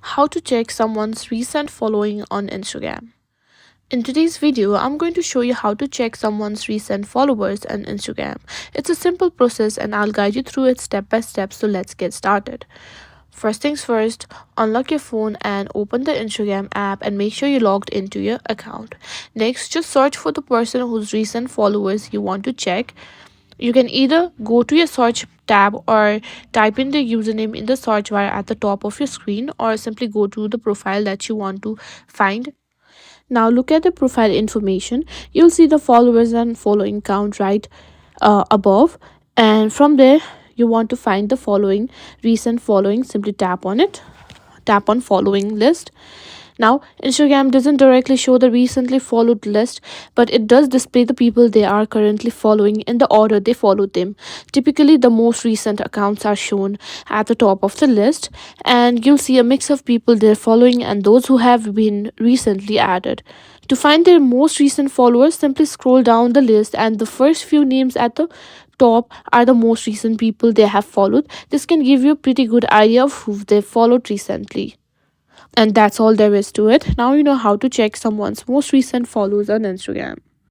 How to check someone's recent following on Instagram. In today's video, I'm going to show you how to check someone's recent followers on Instagram. It's a simple process and I'll guide you through it step by step, so let's get started. First things first, unlock your phone and open the Instagram app and make sure you're logged into your account. Next, just search for the person whose recent followers you want to check. You can either go to your search tab or type in the username in the search bar at the top of your screen, or simply go to the profile that you want to find. Now look at the profile information. You'll see the followers and following count right above, and from there you want to find the following recent following. Simply tap on it, tap on following list. Now, Instagram doesn't directly show the recently followed list, but it does display the people they are currently following in the order they followed them. Typically, the most recent accounts are shown at the top of the list, and you'll see a mix of people they're following and those who have been recently added. To find their most recent followers, simply scroll down the list, and the first few names at the top are the most recent people they have followed. This can give you a pretty good idea of who they've followed recently. And that's all there is to it. Now you know how to check someone's most recent follows on Instagram.